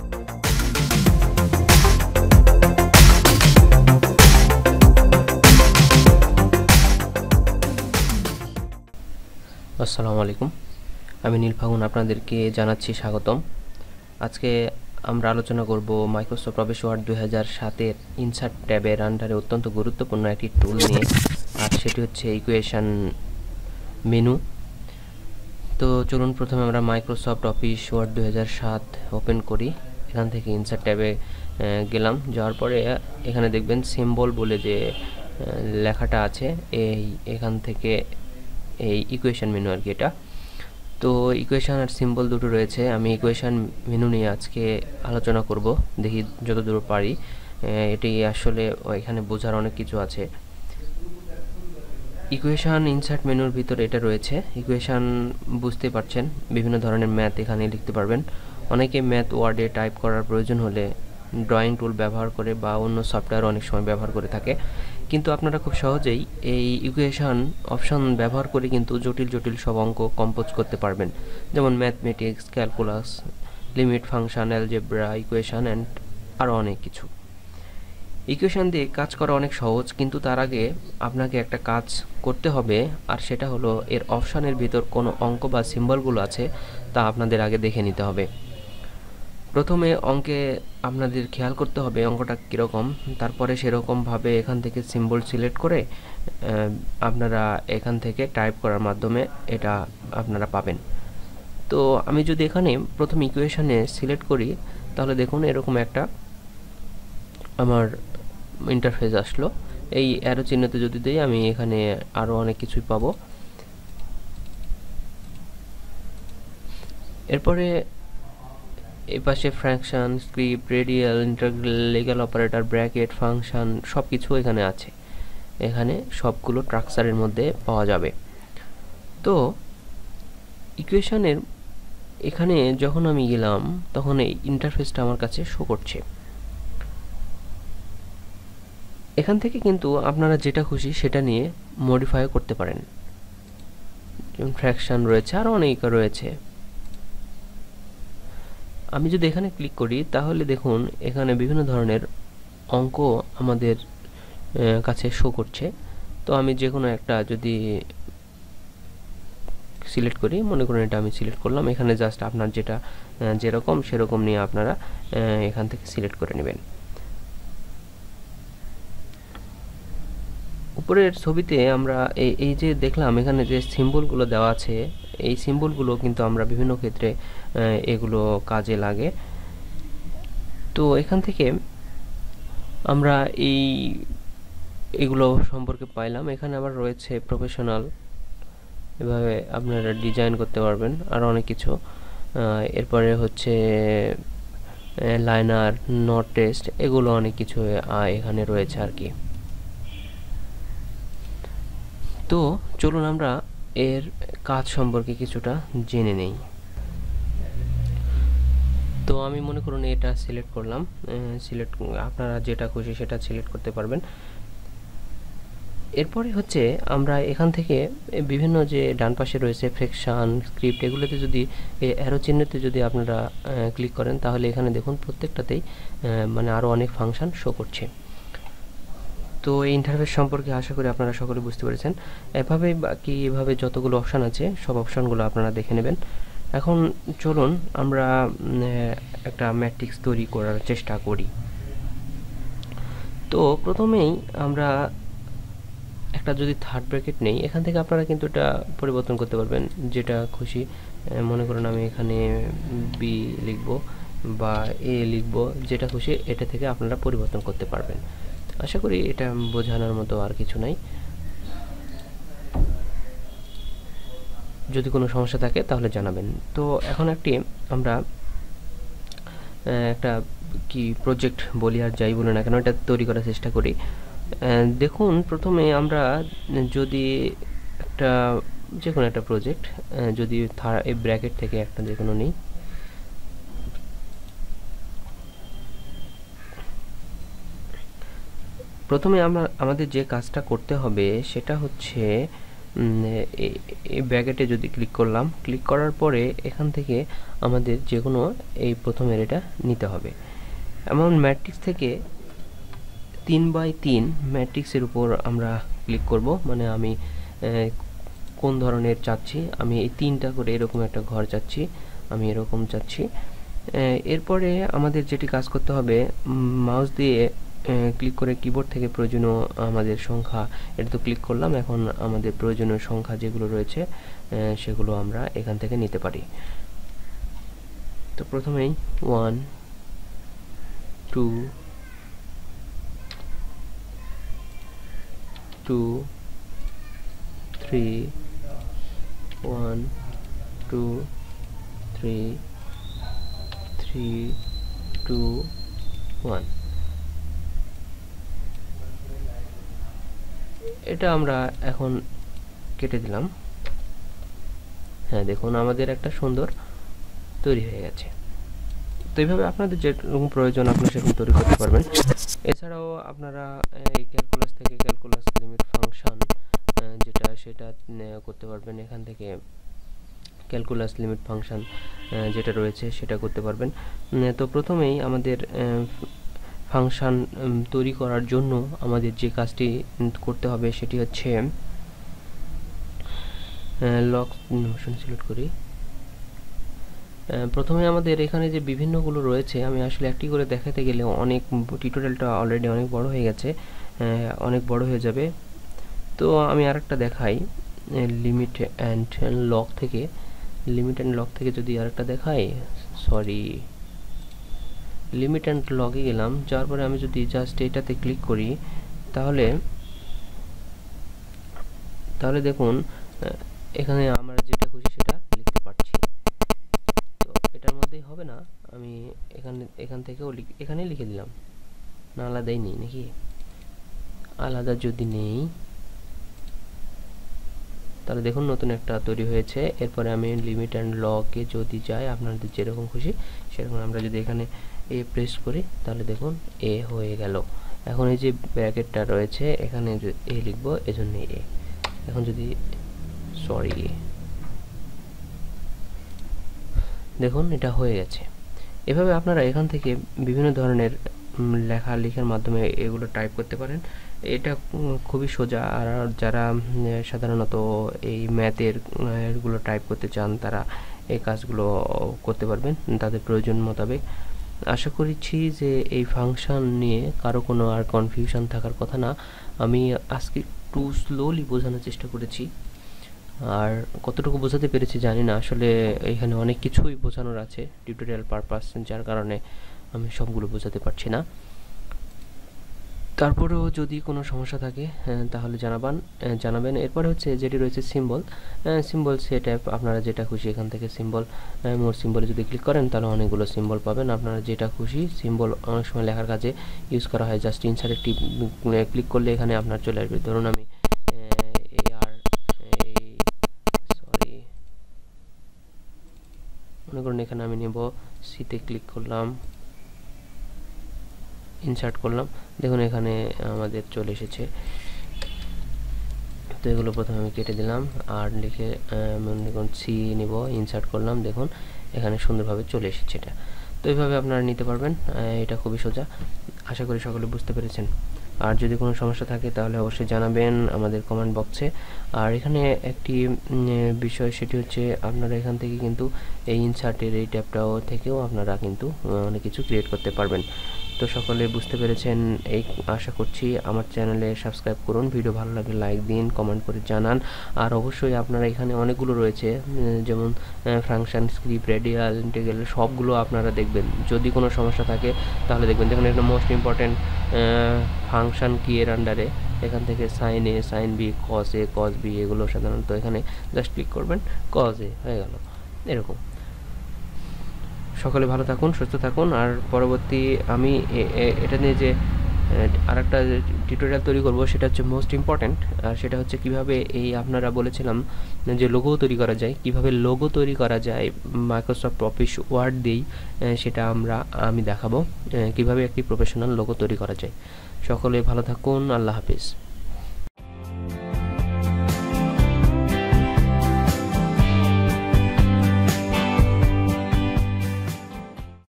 আসসালামু আলাইকুম, আমি নীল ফাগুন আপনাদেরকে জানাচ্ছি স্বাগতম। আজকে আমরা আলোচনা করব মাইক্রোসফট অফিস ওয়ার্ড 2007-এর ইনসার্ট ট্যাবের আন্ডারে অত্যন্ত গুরুত্বপূর্ণ একটি টুল নিয়ে, আর সেটি হচ্ছে ইকুয়েশন মেনু। তো চলুন প্রথমে আমরা মাইক্রোসফট অফিস ওয়ার্ড 2007 ওপেন করি। এখান থেকে ইনসার্ট ট্যাবে গেলাম, যাওয়ার পরে এখানে দেখবেন সিম্বল বলে যে লেখাটা আছে, এখান থেকে এই ইকুয়েশন মেনু আর কি এটা। তো ইকুয়েশন আর সিম্বল দুটো রয়েছে। আমি ইকুয়েশন মেনু নিয়ে আজকে আলোচনা করব, দেখি যতদূর পারি। এটি আসলে এখানে বোঝার অনেক কিছু আছে। ইকুয়েশন ইনসার্ট মেনুর ভিতরে এটা রয়েছে। ইকুয়েশন বুঝতে পারছেন, বিভিন্ন ধরনের ম্যাথ এখানে লিখতে পারবেন। অনেকে ম্যাথ ওয়ার্ডে টাইপ করার প্রয়োজন হলে ড্রয়িং টুল ব্যবহার করে বা অন্য সফটওয়্যার অনেক সময় ব্যবহার করে থাকে, কিন্তু আপনারা খুব সহজেই এই ইকুয়েশন অপশন ব্যবহার করে কিন্তু জটিল জটিল সব অঙ্ক কম্পোজ করতে পারবেন, যেমন mathematics, calculus, limit, function, algebra, equation and আরও অনেক কিছু। ইকুয়েশন দিয়ে কাজ করা অনেক সহজ, কিন্তু তার আগে আপনাকে একটা কাজ করতে হবে, আর সেটা হলো এর অপশানের ভিতর কোনো অঙ্ক বা সিম্বলগুলো আছে তা আপনাদের আগে দেখে নিতে হবে। প্রথমে অঙ্কে আপনাদের খেয়াল করতে হবে অঙ্কটা কীরকম, তারপরে সেরকমভাবে এখান থেকে সিম্বল সিলেক্ট করে আপনারা এখান থেকে টাইপ করার মাধ্যমে এটা আপনারা পাবেন। তো আমি যদি এখানে প্রথম ইকুয়েশনে সিলেক্ট করি, তাহলে দেখুন এরকম একটা আমার ইন্টারফেস আসলো। এই অ্যারো চিহ্নতে যদি দিই, আমি এখানে আরও অনেক কিছুই পাবো। এরপরে এই পাশে fraction, script, radial, integral, legal operator, bracket, function সব কিছু এখানে আছে। এখানে সবগুলো স্ট্রাকচারের মধ্যে পাওয়া যাবে। তো ইকুয়েশনের এখানে যখন আমি গেলাম, তখন এই ইন্টারফেসটা আমার কাছে শো করছে। এখান থেকে কিন্তু আপনারা যেটা খুশি সেটা নিয়ে মডিফাই করতে পারেন, যেমন ফ্র্যাকশন রয়েছে, আরও অনেক রয়েছে। আমি যদি এখানে ক্লিক করি, তাহলে দেখুন এখানে বিভিন্ন ধরনের অঙ্ক আমাদের কাছে শো করছে। তো আমি যে কোনো একটা যদি সিলেক্ট করি, মনে করুন এটা আমি সিলেক্ট করলাম, এখানে জাস্ট আপনার যেটা যেরকম সেরকম নিয়ে আপনারা এখান থেকে সিলেক্ট করে নেবেন। উপরের ছবিতে আমরা এই যে দেখলাম এখানে যে সিম্বলগুলো দেওয়া আছে, এই সিম্বলগুলো কিন্তু আমরা বিভিন্ন ক্ষেত্রে এগুলো কাজে লাগে। তো এখান থেকে আমরা এগুলো সম্পর্কে পাইলাম। এখানে আবার রয়েছে প্রফেশনাল, এভাবে আপনারা ডিজাইন করতে পারবেন, আর অনেক কিছু। এরপরে হচ্ছে লাইনার, নট টেস্ট, এগুলো অনেক কিছু এখানে রয়েছে আর কি। তো চলুন আমরা এর কাজ সম্পর্কে কিছুটা জেনে নেই। তো আমি মনে করুন এটা সিলেক্ট করলাম, আপনারা যেটা খুশি সেটা সিলেক্ট করতে পারবেন। এরপরে হচ্ছে আমরা এখান থেকে বিভিন্ন যে ডান পাশে রয়েছে ফ্র্যাকশন, স্ক্রিপ্ট, এগুলোতে যদি অ্যারো চিহ্নতে যদি আপনারা ক্লিক করেন, তাহলে এখানে দেখুন প্রত্যেকটাতেই মানে আরও অনেক ফাংশন শো করছে। তো এই ইন্টারফেস সম্পর্কে আশা করি আপনারা সকলে বুঝতে পেরেছেন। এভাবে যতগুলো অপশান আছে সব অপশানগুলো আপনারা দেখে নেবেন। এখন চলুন আমরা একটা ম্যাট্রিক্স তৈরি করার চেষ্টা করি। তো প্রথমেই আমরা একটা যদি থার্ড ব্র্যাকেট নেই, এখান থেকে আপনারা কিন্তু এটা পরিবর্তন করতে পারবেন যেটা খুশি। মনে করুন আমি এখানে বি লিখব বা এ লিখব, যেটা খুশি এটা থেকে আপনারা পরিবর্তন করতে পারবেন। আশা করি এটা বোঝানোর মতো আর কিছু নাই। যদি কোনো সমস্যা থাকে তাহলে জানাবেন। তো এখন আমরা একটা কি প্রজেক্ট বলি আর যাই বলি না কেন, এটা তৈরি করার চেষ্টা করি। দেখুন প্রথমে আমরা যদি যে কোনো একটা প্রজেক্ট, যদি এই ব্র্যাকেট থেকে একটা যে কোনো নিই, প্রথমে আমাদের যে কাজটা করতে হবে সেটা হচ্ছে এই ব্র্যাকেটে যদি ক্লিক করলাম, ক্লিক করার পরে এখান থেকে আমাদের যে কোনো এই প্রথমের এটা নিতে হবে। এমন ম্যাট্রিক্স থেকে 3x3 ম্যাট্রিক্সের উপর আমরা ক্লিক করব, মানে আমি কোন ধরনের চাচ্ছি, আমি এই 3টা করে এরকম একটা ঘর চাচ্ছি, আমি এরকম চাচ্ছি। এরপরে আমাদের যেটি কাজ করতে হবে, মাউস দিয়ে ক্লিক করে কিবোর্ড থেকে প্রয়োজনীয় আমাদের সংখ্যা, এটা তো ক্লিক করলাম, এখন আমাদের প্রয়োজনীয় সংখ্যা যেগুলো রয়েছে সেগুলো আমরা এখান থেকে নিতে পারি। তো প্রথমেই 1 2 2 3 1 2 3 3 2 1 এটা আমরা এখন কেটে দিলাম। হ্যাঁ, দেখুন আমাদের একটা সুন্দর তৈরি হয়ে গেছে। তো এইভাবে আপনাদের যেরকম প্রয়োজন আপনি সেরকম তৈরি করতে পারবেন। এছাড়াও আপনারা এই ক্যালকুলাস থেকে ক্যালকুলাস লিমিট ফাংশন যেটা সেটা করতে পারবেন। এখান থেকে ক্যালকুলাস লিমিট ফাংশন যেটা রয়েছে সেটা করতে পারবেন। তো প্রথমেই আমাদের ফাংশন তৈরি করার জন্য আমাদের যে কাজটি করতে হবে সেটি হচ্ছে লক নোশন সিলেক্ট করি। প্রথমে আমাদের এখানে যে বিভিন্নগুলো রয়েছে, আমি আসলে একটি করে দেখাতে গেলে অনেক টিউটোরিয়ালটা অলরেডি অনেক বড় হয়ে গেছে, অনেক বড় হয়ে যাবে। তো আমি আরেকটা দেখাই, লিমিট অ্যান্ড লক থেকে, লিমিট অ্যান্ড লক থেকে যদি আরেকটা দেখাই, সরি, লিমিট অ্যান্ড লকে গেলাম, যাওয়ার পরে আমি যদি জাস্ট এটাতে ক্লিক করি তাহলে দেখুন এখানে আমরা যেটা খুশি সেটা লিখতে পারছি। তো এটার মধ্যেই হবে না, আমি এখান থেকেও এখানে লিখে দিলাম, না আলাদাই নেই নাকি, আলাদা যদি নেই তাহলে দেখুন নতুন একটা তৈরি হয়েছে। এরপরে আমি লিমিট অ্যান্ড লকে যদি যাই, আপনাদের যেরকম খুশি সেরকম, আমরা যদি এখানে এ প্রেস করি তাহলে দেখুন এ হয়ে গেল। এখন এই যে ব্র্যাকেটটা রয়েছে এখানে এ লিখবো, এজন্য এ। এখন যদি সরি, দেখুন এটা হয়ে গেছে। এভাবে আপনারা এখান থেকে বিভিন্ন ধরনের লেখার মাধ্যমে এগুলো টাইপ করতে পারেন। এটা খুবই সোজা, আর যারা সাধারণত এই ম্যাথের এগুলো টাইপ করতে চান তারা এই কাজগুলো করতে পারবেন তাদের প্রয়োজন মোতাবেক। আশা করছি যে এই ফাংশন নিয়ে কারো কোনো আর কনফিউশন থাকার কথা না। আমি আজকে একটু স্লোলি বোঝানোর চেষ্টা করেছি, আর কতটুকু বোঝাতে পেরেছি জানি না, আসলে এখানে অনেক কিছুই বোঝানোর আছে টিউটোরিয়াল পারপাস, যার কারণে আমি সবগুলো বোঝাতে পারছি না। তারপরেও যদি কোনো সমস্যা থাকে তাহলে জানাবেন। এরপরে হচ্ছে যেটি রয়েছে সিম্বল সেটআপ, আপনারা যেটা খুশি এখান থেকে সিম্বল, মোর সিম্বলে যদি ক্লিক করেন তাহলে অনেকগুলো সিম্বল পাবেন। আপনারা যেটা খুশি সিম্বল অনেক সময় লেখার কাজে ইউজ করা হয়, জাস্ট ইনসার্টে ক্লিক করলে এখানে আপনার চলে আসবে। ধরুন আমি মনে করুন এখানে আমি নেব সিতে ক্লিক করলাম, ইনসার্ট করলাম, দেখুন এখানে আমাদের চলে এসেছে। তো এগুলো প্রথমে আমি কেটে দিলাম, আর লিখে মনে করুন সি নিব, ইনসার্ট করলাম, দেখুন এখানে সুন্দরভাবে চলে এসেছে এটা। তো এইভাবে আপনারা নিতে পারবেন, এটা খুবই সোজা। আশা করি সকলে বুঝতে পেরেছেন। আর যদি কোনো সমস্যা থাকে তাহলে অবশ্যই জানাবেন আমাদের কমেন্ট বক্সে। আর এখানে একটি বিষয়, সেটি হচ্ছে আপনারা এখান থেকে কিন্তু এই ইনসার্টের এই ট্যাবটাও থেকেও আপনারা কিন্তু অনেক কিছু ক্রিয়েট করতে পারবেন। তো সকলে বুঝতে পেরেছেন এই আশা করছি। আমার চ্যানেলে সাবস্ক্রাইব করুন, ভিডিও ভালো লাগলে লাইক দিন, কমেন্ট করে জানান। আর অবশ্যই আপনারা এখানে অনেকগুলো রয়েছে, যেমন ফাংশন, স্ক্রিপ্ট, রেডিয়াল, ইন্টিগ্রাল, সবগুলো আপনারা দেখবেন। যদি কোনো সমস্যা থাকে তাহলে দেখবেন। দেখুন একটা মোস্ট ইম্পর্টেন্ট ফাংশন কি এর আন্ডারে, এখান থেকে সাইন এ, সাইন বি, কস এ, কস বি, এগুলো সাধারণত এখানে জাস্ট ক্লিক করবেন, কস এ হয়ে গেল, এরকম। সকলে ভালো থাকুন, সুস্থ থাকুন। আর পরবর্তী আমি এটা নিয়ে যে আরেকটা টিউটোরিয়াল তৈরি করব সেটা হচ্ছে মোস্ট ইম্পর্ট্যান্ট, আর সেটা হচ্ছে কিভাবে এই আপনারা বলেছিলাম যে লোগো তৈরি করা যায়, কিভাবে লোগো তৈরি করা যায় মাইক্রোসফট অফিস ওয়ার্ড দিয়েই, সেটা আমি দেখাবো কিভাবে একটি প্রফেশনাল লোগো তৈরি করা যায়। সকলে ভালো থাকুন, আল্লাহ হাফিজ।